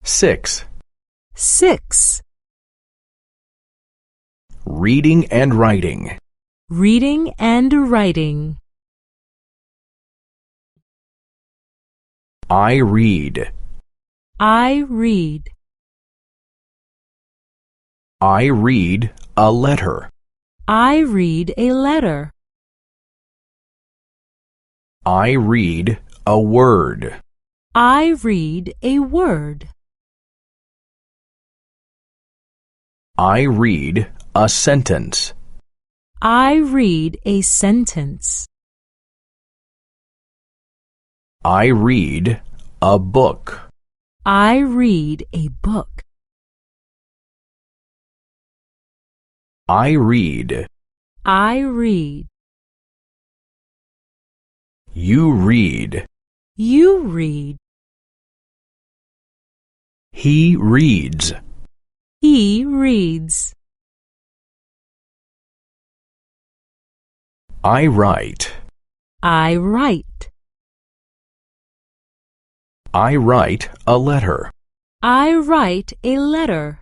6. 6. Reading and writing. Reading and writing. I read. I read. I read a letter. I read a letter. I read a word. I read a word. I read a sentence. I read a sentence. I read a book. I read a book. I read. I read. You read. You read. He reads. He reads. I write. I write. I write a letter. I write a letter.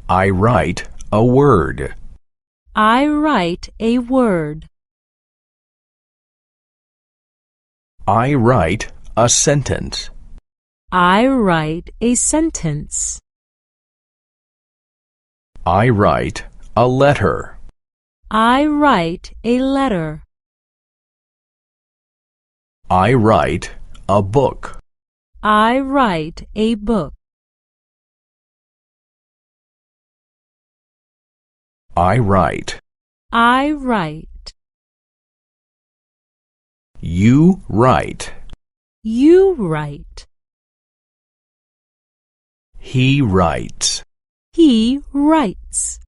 I write a word. I write a word. I write a sentence. I write a sentence. I write a letter. I write a letter. I write a book. I write a book. I write. I write. You write. You write. He writes. He writes.